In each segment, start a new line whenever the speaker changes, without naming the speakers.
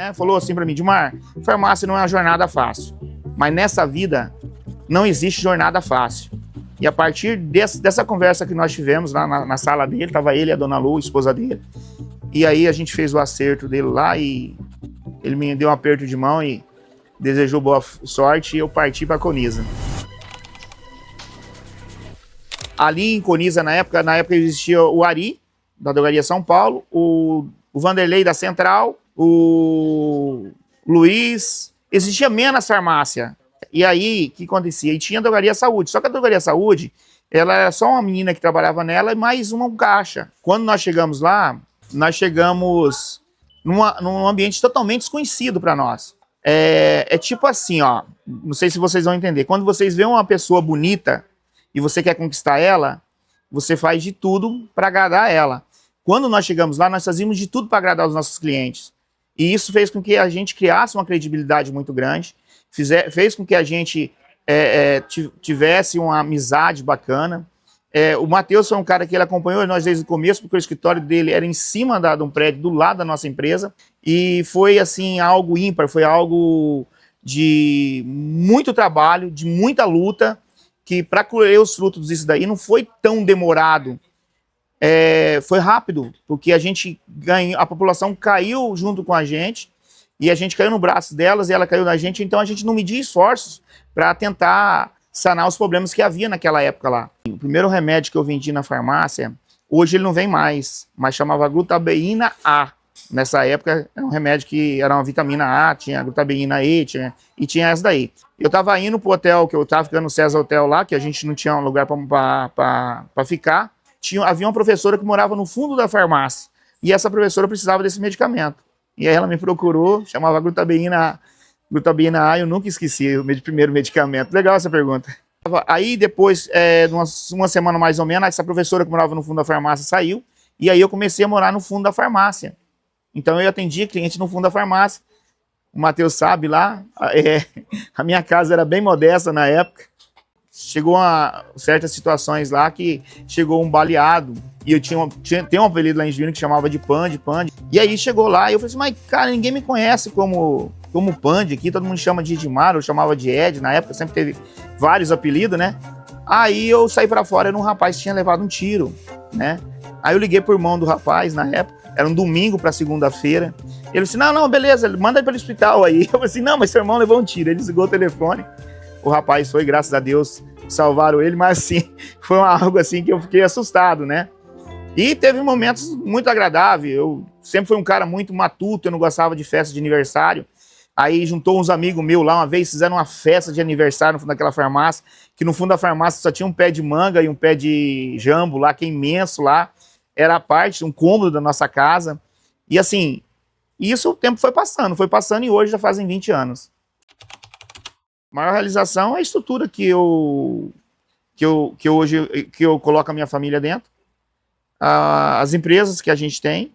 né? Falou assim para mim, Dimar, farmácia não é uma jornada fácil, mas nessa vida não existe jornada fácil. E a partir dessa conversa que nós tivemos lá na sala dele, estava ele e a dona Lu, a esposa dele, e aí a gente fez o acerto dele lá e ele me deu um aperto de mão e desejou boa sorte e eu parti para Coniza. Ali em Coniza, na época existia o Ari, da Drogaria São Paulo, o Vanderlei da Central, o Luiz, existia menos farmácia. E aí, o que acontecia? E tinha a Drogaria Saúde, só que a Drogaria Saúde, ela era só uma menina que trabalhava nela e mais um caixa. Quando nós chegamos lá, nós chegamos num ambiente totalmente desconhecido para nós. É tipo assim, ó, não sei se vocês vão entender, quando vocês veem uma pessoa bonita e você quer conquistar ela, você faz de tudo para agradar ela. Quando nós chegamos lá, nós fazíamos de tudo para agradar os nossos clientes. E isso fez com que a gente criasse uma credibilidade muito grande, fez com que a gente tivesse uma amizade bacana. O Matheus foi um cara que ele acompanhou nós desde o começo, porque o escritório dele era em cima de um prédio do lado da nossa empresa, e foi assim algo ímpar, foi algo de muito trabalho, de muita luta, que para colher os frutos disso daí não foi tão demorado, foi rápido, porque a gente ganhou, a população caiu junto com a gente, e a gente caiu no braço delas e ela caiu na gente, então a gente não media esforços para tentar sanar os problemas que havia naquela época lá. O primeiro remédio que eu vendi na farmácia, hoje ele não vem mais, mas chamava glutabeína A. Nessa época era um remédio que era uma vitamina A, tinha glutabeína E, e tinha essa daí. Eu estava indo pro hotel, que eu estava ficando no César Hotel lá, que a gente não tinha um lugar para ficar. Havia uma professora que morava no fundo da farmácia, e essa professora precisava desse medicamento. E aí ela me procurou, chamava glutabeína A, eu nunca esqueci o primeiro medicamento. Legal essa pergunta. Aí depois, uma semana mais ou menos, essa professora que morava no fundo da farmácia saiu, e aí eu comecei a morar no fundo da farmácia. Então eu atendia cliente no fundo da farmácia. O Matheus sabe lá, a minha casa era bem modesta na época. Chegou a certas situações lá que chegou um baleado, e eu tem um apelido lá em Juína que chamava de Pande. E aí chegou lá e eu falei assim, mas cara, ninguém me conhece como Pande aqui, todo mundo chama de Edmar, eu chamava de Ed, na época sempre teve vários apelidos, né? Aí eu saí pra fora, era um rapaz que tinha levado um tiro, né? Aí eu liguei pro irmão do rapaz na época, era um domingo pra segunda-feira. Ele disse, não, beleza, manda ele para o hospital aí. Eu falei assim, não, mas seu irmão levou um tiro. Ele desligou o telefone. O rapaz foi, graças a Deus, salvaram ele, mas assim, foi algo assim que eu fiquei assustado, né? E teve momentos muito agradáveis. Eu sempre fui um cara muito matuto, eu não gostava de festa de aniversário. Aí juntou uns amigos meus lá uma vez, fizeram uma festa de aniversário no fundo daquela farmácia, que no fundo da farmácia só tinha um pé de manga e um pé de jambo lá, que é imenso lá. Era a parte, um cômodo da nossa casa. E assim, isso o tempo foi passando e hoje já fazem 20 anos. A maior realização é a estrutura que eu coloco a minha família dentro, as empresas que a gente tem,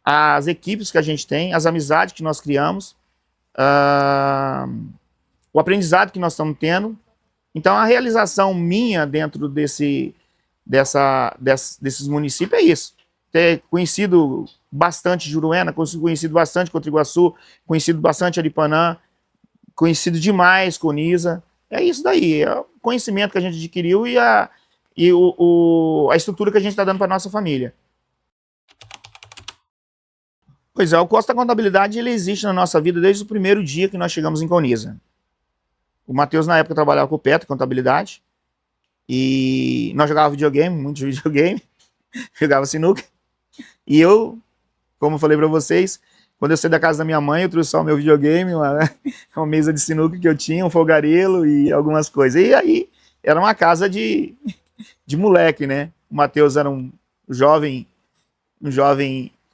as equipes que a gente tem, as amizades que nós criamos, o aprendizado que nós estamos tendo. Então a realização minha dentro desses municípios é isso. Ter conhecido bastante Juruena, conhecido bastante Cotriguaçu, conhecido bastante Aripanã, conhecido demais Coniza. É isso daí, é o conhecimento que a gente adquiriu e a estrutura que a gente está dando para nossa família. Pois é, o Costa Contabilidade ele existe na nossa vida desde o primeiro dia que nós chegamos em Coniza. O Matheus na época trabalhava com o Petro Contabilidade e nós jogávamos videogame, muito videogame, jogava sinuca. E eu, como eu falei para vocês, quando eu saí da casa da minha mãe, eu trouxe só o meu videogame, uma mesa de sinuca que eu tinha, um fogareiro e algumas coisas. E aí, era uma casa de moleque, né? O Matheus era um jovem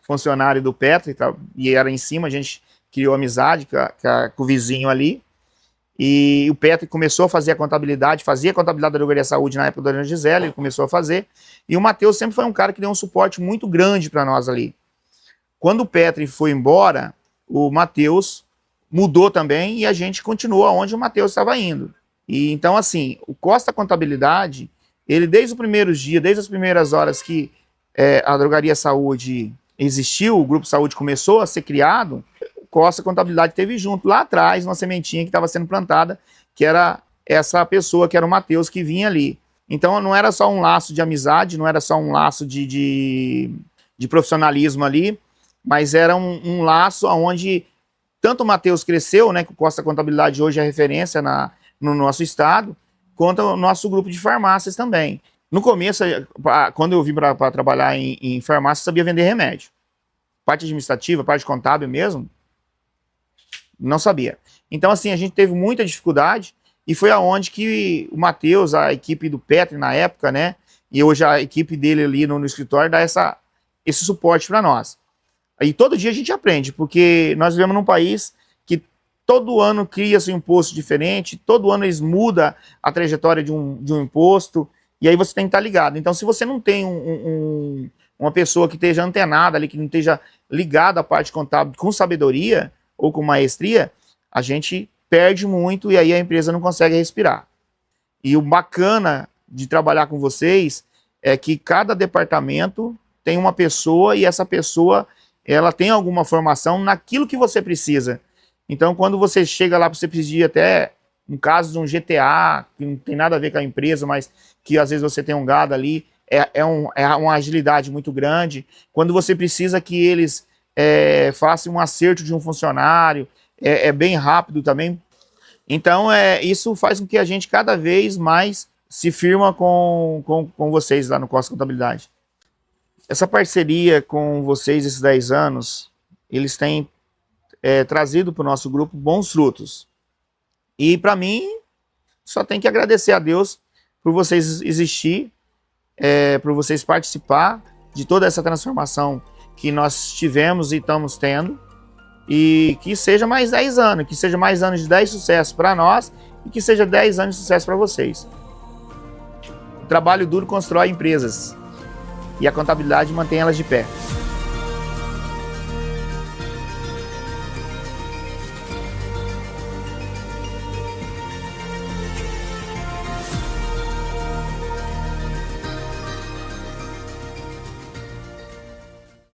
funcionário do Petro e era em cima, a gente criou amizade com o vizinho ali. E o Petro começou a fazer a contabilidade, fazia a contabilidade da Drogaria Saúde na época da Dona Gisele, ele começou a fazer. E o Matheus sempre foi um cara que deu um suporte muito grande para nós ali. Quando o Petri foi embora, o Matheus mudou também e a gente continuou onde o Matheus estava indo. E então, assim, o Costa Contabilidade, ele desde os primeiros dias, desde as primeiras horas que a Drogaria Saúde existiu, o Grupo Saúde começou a ser criado, Costa Contabilidade teve junto lá atrás uma sementinha que estava sendo plantada, que era essa pessoa, que era o Matheus, que vinha ali. Então não era só um laço de amizade, não era só um laço de profissionalismo ali, mas era um laço onde tanto o Matheus cresceu, né, que o Costa Contabilidade hoje é referência no nosso estado, quanto o nosso grupo de farmácias também. No começo, quando eu vim para trabalhar em farmácia, eu sabia vender remédio. Parte administrativa, parte contábil mesmo, não sabia. Então, assim, a gente teve muita dificuldade e foi aonde que o Matheus, a equipe do Petri na época, né, e hoje a equipe dele ali no escritório, dá esse suporte para nós. E todo dia a gente aprende, porque nós vivemos num país que todo ano cria-se um imposto diferente, todo ano eles mudam a trajetória de um imposto, e aí você tem que estar ligado. Então, se você não tem uma pessoa que esteja antenada ali, que não esteja ligada à parte contábil com sabedoria ou com maestria, a gente perde muito e aí a empresa não consegue respirar. E o bacana de trabalhar com vocês é que cada departamento tem uma pessoa e essa pessoa ela tem alguma formação naquilo que você precisa. Então, quando você chega lá, você precisa até, no caso de um GTA, que não tem nada a ver com a empresa, mas que às vezes você tem um gado ali, é uma agilidade muito grande. Quando você precisa que eles façam um acerto de um funcionário, é bem rápido também. Então, isso faz com que a gente cada vez mais se firma com vocês lá no Costa Contabilidade. Essa parceria com vocês, esses 10 anos, eles têm trazido para o nosso grupo bons frutos. E para mim, só tem que agradecer a Deus por vocês existir, por vocês participar de toda essa transformação que nós tivemos e estamos tendo. E que seja mais 10 anos, que seja mais anos de 10 sucessos para nós e que seja 10 anos de sucesso para vocês. O trabalho duro constrói empresas. E a contabilidade mantém elas de pé.